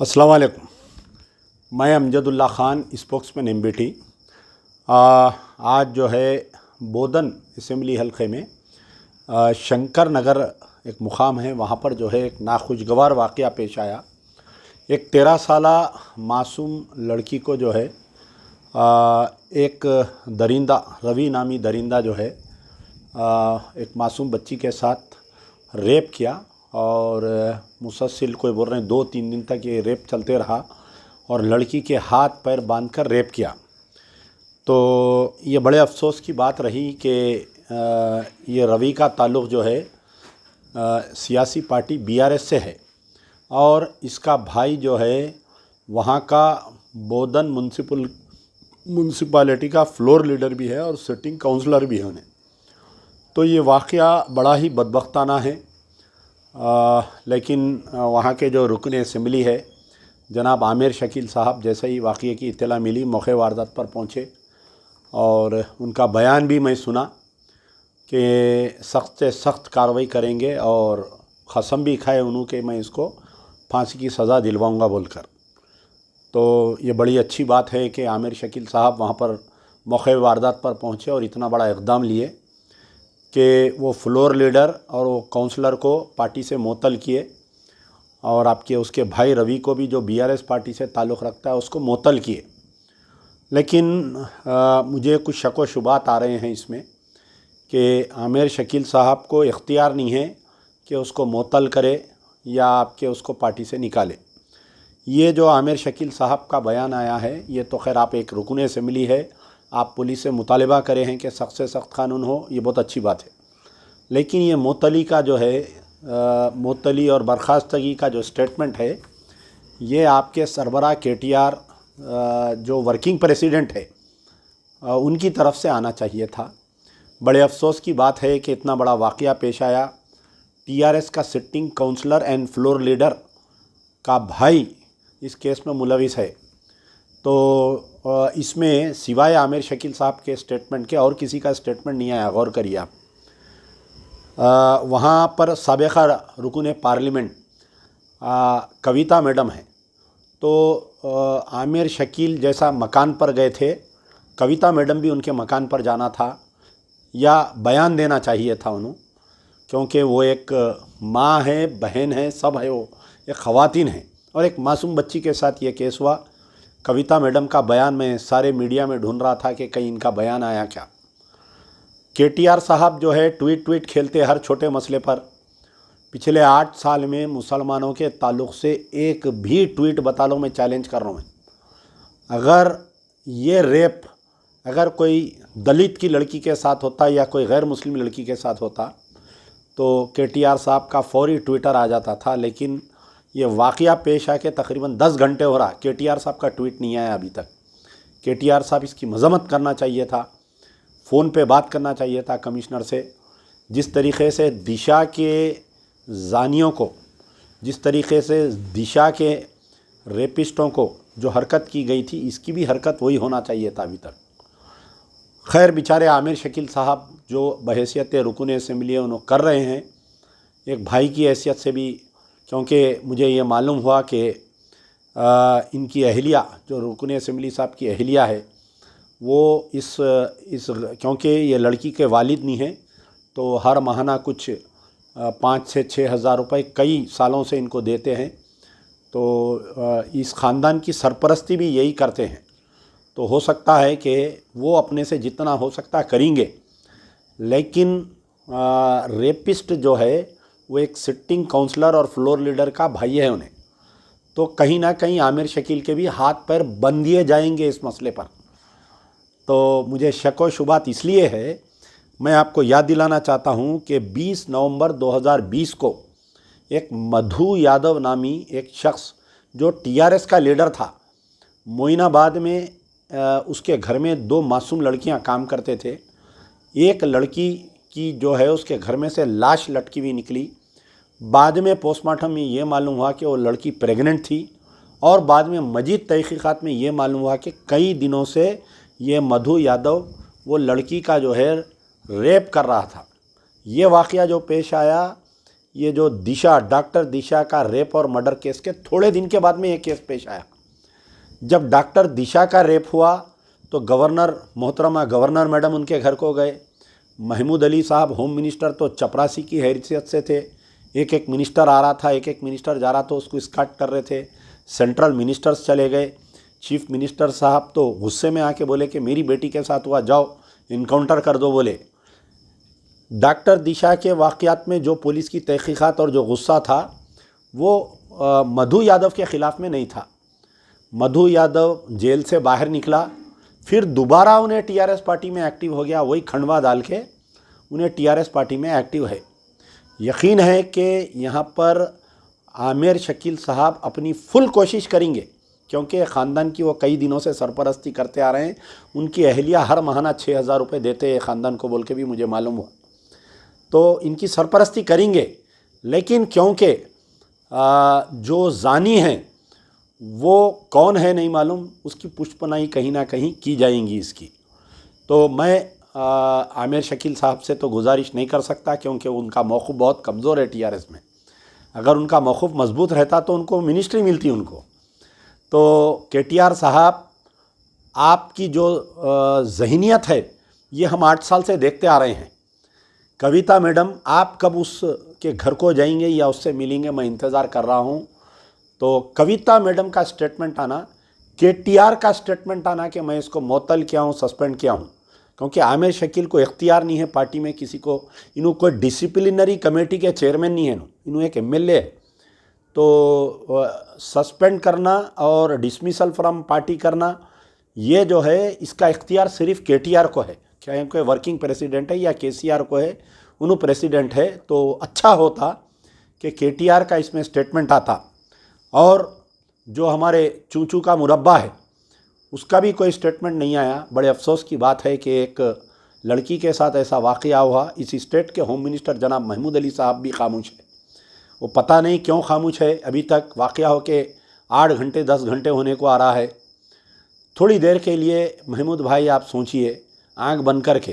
अस्सलाम वालेकुम। मैं अमजदुल्ला ख़ान, स्पोक्समैन एमबीटी। आज जो है बोधन असम्बली हलक़े में शंकर नगर एक मुकाम है, वहाँ पर जो है एक नाखुशगवार वाक़या पेश आया। एक 13 साला मासूम लड़की को जो है एक दरिंदा, रवि नामी दरिंदा जो है एक मासूम बच्ची के साथ रेप किया और मुसलसल कोई बोल रहे हैं 2-3 दिन तक ये रेप चलते रहा और लड़की के हाथ पैर बांधकर रेप किया। तो ये बड़े अफसोस की बात रही कि ये रवि का ताल्लुक़ जो है सियासी पार्टी बीआरएस से है और इसका भाई जो है वहाँ का बोधन म्यूनसिपालिटी का फ्लोर लीडर भी है और सिटिंग काउंसलर भी है उन्हें। तो ये वाक़या बड़ा ही बदबख्ताना है। लेकिन वहाँ के जो रुकन असम्बली है जनाब आमिर शकील साहब, जैसे ही वाक़ये की इत्तला मिली मौके वारदात पर पहुँचे और उनका बयान भी मैं सुना कि सख्त से सख्त कार्रवाई करेंगे और कसम भी खाए उन्होंने कि मैं इसको फांसी की सज़ा दिलवाऊंगा बोलकर। तो ये बड़ी अच्छी बात है कि आमिर शकील साहब वहाँ पर मौके वारदात पर पहुँचे और इतना बड़ा इक़दाम लिए कि वो फ्लोर लीडर और वो काउंसलर को पार्टी से मुअत्तल किए और आपके उसके भाई रवि को भी, जो बीआरएस पार्टी से ताल्लुक़ रखता है, उसको मुअत्तल किए। लेकिन मुझे कुछ शक व शुबात आ रहे हैं इसमें कि आमिर शकील साहब को इख्तियार नहीं है कि उसको मुअत्तल करे या आपके उसको पार्टी से निकाले। ये जो आमिर शकील साहब का बयान आया है, ये तो खैर आप एक रुकन असम्बली है, आप पुलिस से मुतालिबा करे हैं कि सख्त से सख्त कानून हो, ये बहुत अच्छी बात है। लेकिन ये मुअत्तली का जो है मुअत्तली और बर्खास्तगी का जो स्टेटमेंट है, ये आपके सरबराह केटीआर जो वर्किंग प्रेसिडेंट है उनकी तरफ से आना चाहिए था। बड़े अफसोस की बात है कि इतना बड़ा वाक़या पेश आया। टीआरएस का sitting councillor and floor leader का भाई इस केस में मुलविस है। तो इसमें सिवाय आमिर शकील साहब के स्टेटमेंट के और किसी का स्टेटमेंट नहीं आया। गौर करिए आप। वहाँ पर साबिक़ा रुकन पार्लियामेंट कविता मैडम है, तो आमिर शकील जैसा मकान पर गए थे, कविता मैडम भी उनके मकान पर जाना था या बयान देना चाहिए था उन्होंने, क्योंकि वो एक माँ है, बहन है, सब है, वो एक ख़वातीन है और एक मासूम बच्ची के साथ ये केस हुआ। कविता मैडम का बयान मैं सारे मीडिया में ढूंढ रहा था कि कहीं इनका बयान आया क्या। केटीआर साहब जो है ट्वीट खेलते हर छोटे मसले पर। पिछले 8 साल में मुसलमानों के ताल्लुक़ से एक भी ट्वीट बता लो, मैं चैलेंज कर रहा हूँ। अगर ये रेप अगर कोई दलित की लड़की के साथ होता या कोई गैर मुस्लिम लड़की के साथ होता तो केटीआर साहब का फौरी ट्विटर आ जाता था। लेकिन ये वाक़या पेश आके तकरीबन 10 घंटे हो रहा, केटीआर साहब का ट्वीट नहीं आया अभी तक। केटीआर साहब इसकी मज़म्मत करना चाहिए था, फ़ोन पे बात करना चाहिए था कमिश्नर से। जिस तरीक़े से दिशा के जानियों को, जिस तरीक़े से दिशा के रेपिस्टों को जो हरकत की गई थी, इसकी भी हरकत वही होना चाहिए था अभी तक। खैर, बेचारे आमिर शकील साहब जो बहैसियत रुकन असम्बली उन्होंने कर रहे हैं, एक भाई की हैसियत से भी, क्योंकि मुझे ये मालूम हुआ कि इनकी अहलिया, जो रुकन असम्बली साहब की अहलिया है, वो इस क्योंकि ये लड़की के वालिद नहीं हैं, तो हर माहाना कुछ 5 से 6 हज़ार रुपये कई सालों से इनको देते हैं। तो इस ख़ानदान की सरपरस्ती भी यही करते हैं। तो हो सकता है कि वो अपने से जितना हो सकता करेंगे, लेकिन रेपिस्ट जो है वो एक सिटिंग काउंसलर और फ्लोर लीडर का भाई है उन्हें, तो कहीं ना कहीं आमिर शकील के भी हाथ पैर बंद दिए जाएंगे इस मसले पर। तो मुझे शक व शुबात इसलिए है, मैं आपको याद दिलाना चाहता हूं कि 20 नवंबर 2020 को एक मधु यादव नामी एक शख्स जो टीआरएस का लीडर था, मोइनाबाद में उसके घर में 2 मासूम लड़कियां काम करते थे। एक लड़की की जो है उसके घर में से लाश लटकी हुई निकली। बाद में पोस्टमार्टम में ये मालूम हुआ कि वो लड़की प्रेग्नेंट थी और बाद में मजीद तहक़ीक़ात में ये मालूम हुआ कि कई दिनों से ये मधु यादव वो लड़की का जो है रेप कर रहा था। ये वाक़या जो पेश आया, ये जो दिशा, डॉक्टर दिशा का रेप और मर्डर केस के थोड़े दिन के बाद में ये केस पेश आया। जब डॉक्टर दिशा का रेप हुआ तो गवर्नर, मोहतरमा गवर्नर मैडम उनके घर को गए। महमूद अली साहब होम मिनिस्टर तो चपरासी की हैसियत से थे, एक एक मिनिस्टर आ रहा था, एक एक मिनिस्टर जा रहा था, उसको स्कॉट कर रहे थे। सेंट्रल मिनिस्टर्स चले गए। चीफ मिनिस्टर साहब तो गुस्से में आके बोले कि मेरी बेटी के साथ हुआ, जाओ इनकाउंटर कर दो। बोले डॉक्टर दिशा के वाक़यात में जो पुलिस की तहकीक़ात और जो गुस्सा था वो मधु यादव के ख़िलाफ़ में नहीं था। मधु यादव जेल से बाहर निकला, फिर दोबारा उन्हें टीआरएस पार्टी में एक्टिव हो गया, वही खंडवा डाल के उन्हें टीआरएस पार्टी में एक्टिव है। यकीन है कि यहाँ पर आमिर शकील साहब अपनी फुल कोशिश करेंगे, क्योंकि ख़ानदान की वो कई दिनों से सरपरस्ती करते आ रहे हैं। उनकी अहलिया हर महीना 6,000 रुपये देते हैं ख़ानदान को, बोल के भी मुझे मालूम हुआ। तो इनकी सरपरस्ती करेंगे, लेकिन क्योंकि जो जानी हैं वो कौन है नहीं मालूम, उसकी पुष्पनाई कहीं ना कहीं की जाएंगी इसकी। तो मैं आमिर शकील साहब से तो गुजारिश नहीं कर सकता, क्योंकि उनका मौक़िफ़ बहुत कमज़ोर है टीआरएस में। अगर उनका मौक़िफ़ मजबूत रहता तो उनको मिनिस्ट्री मिलती उनको। तो केटीआर साहब, आपकी जो ज़हनियत है ये हम 8 साल से देखते आ रहे हैं। कविता मैडम, आप कब उसके घर को जाएंगे या उससे मिलेंगे, मैं इंतज़ार कर रहा हूँ। तो कविता मैडम का स्टेटमेंट आना, केटीआर का स्टेटमेंट आना कि मैं इसको मुअत्तल किया हूँ, सस्पेंड किया हूँ, क्योंकि आमिर शकील को इख्तियार नहीं है पार्टी में किसी को, इन्हों कोई डिसिप्लिनरी कमेटी के चेयरमैन नहीं है, इन्हों एक एमएलए है। तो सस्पेंड करना और डिसमिसल फ्रॉम पार्टी करना, ये जो है इसका इख्तियार सिर्फ केटीआर को है। चाहे कोई वर्किंग प्रेसिडेंट है या केसीआर को है, उन्होंने प्रेसिडेंट है। तो अच्छा होता कि केटीआर का इसमें स्टेटमेंट आता, और जो हमारे चूचू का मुरब्बा है उसका भी कोई स्टेटमेंट नहीं आया। बड़े अफसोस की बात है कि एक लड़की के साथ ऐसा वाक़या हुआ। इस स्टेट के होम मिनिस्टर जनाब महमूद अली साहब भी खामोश है। वो पता नहीं क्यों खामोश है अभी तक। वाक़या हो के 8 घंटे 10 घंटे होने को आ रहा है। थोड़ी देर के लिए महमूद भाई आप सोचिए आँख बंद करके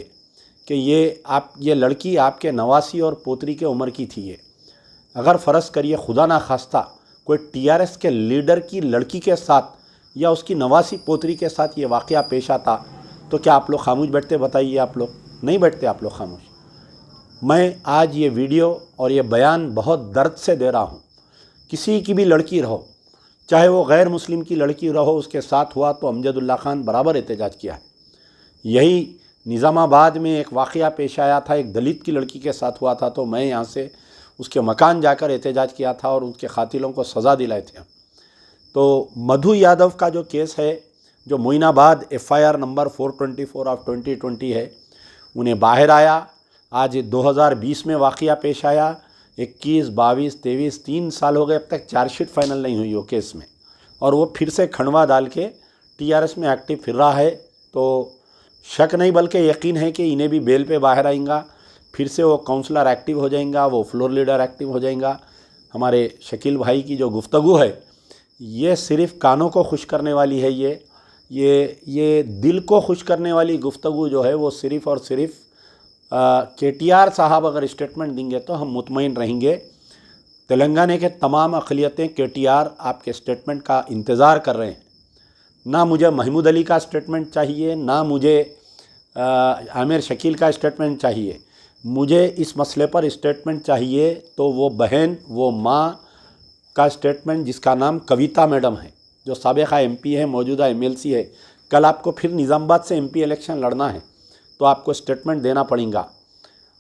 कि ये लड़की आपके नवासी और पोतरी के उम्र की थी। ये अगर फ़र्ज़ करिए खुदा ना खास्ता कोई टीआरएस के लीडर की लड़की के साथ या उसकी नवासी पोतरी के साथ ये वाक़या पेश आता, तो क्या आप लोग खामोश बैठते? बताइए, आप लोग नहीं बैठते, आप लोग खामोश। मैं आज ये वीडियो और ये बयान बहुत दर्द से दे रहा हूँ। किसी की भी लड़की रहो, चाहे वो गैर मुस्लिम की लड़की रहो, उसके साथ हुआ तो अमजदुल्ला खान बराबर एहतजाज किया है। यही निज़ामाबाद में एक वाक़या पेश आया था, एक दलित की लड़की के साथ हुआ था, तो मैं यहाँ से उसके मकान जाकर एहतजाज किया था और उसके कातिलों को सज़ा दिलाए थे। तो मधु यादव का जो केस है, जो मोइनाबाद FIR नंबर 424 ऑफ 2020 है, उन्हें बाहर आया। आज 2020 में वाक़या पेश आया। 21, 22, 23 3 साल हो गए, अब तक चार्जशीट फाइनल नहीं हुई वो केस में, और वो फिर से खंडवा डाल के टीआरएस में एक्टिव फिर रहा है। तो शक नहीं बल्कि यकीन है कि इन्हें भी बेल पे बाहर आएगा, फिर से वो काउंसलर एक्टिव हो जाएगा, वो फ्लोर लीडर एक्टिव हो जाएगा। हमारे शकील भाई की जो गुफ्तगू है ये सिर्फ़ कानों को खुश करने वाली है। ये दिल को खुश करने वाली गुफ्तगू जो है वो सिर्फ़ और सिर्फ केटीआर साहब अगर स्टेटमेंट देंगे तो हम मुतमईन रहेंगे। तेलंगाना के तमाम अक़लियतें केटीआर आपके स्टेटमेंट का इंतज़ार कर रहे हैं। ना मुझे महमूद अली का स्टेटमेंट चाहिए, ना मुझे आमिर शकील का स्टेटमेंट चाहिए। मुझे इस मसले पर स्टेटमेंट चाहिए तो वो बहन, वो माँ का स्टेटमेंट जिसका नाम कविता मैडम है, जो साबिक़ा MP है, मौजूदा MLC है। कल आपको फिर निज़ामाबाद से MP इलेक्शन लड़ना है तो आपको स्टेटमेंट देना पड़ेगा।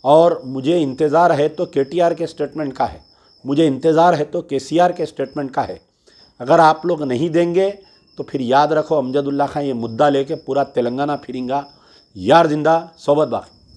और मुझे इंतज़ार है तो केटीआर के स्टेटमेंट का है, मुझे इंतज़ार है तो KCR के स्टेटमेंट का है। अगर आप लोग नहीं देंगे तो फिर याद रखो अमजदुल्ला खान ये मुद्दा लेके पूरा तेलंगाना फिरेंगा। यार जिंदा, सोबत बाकी।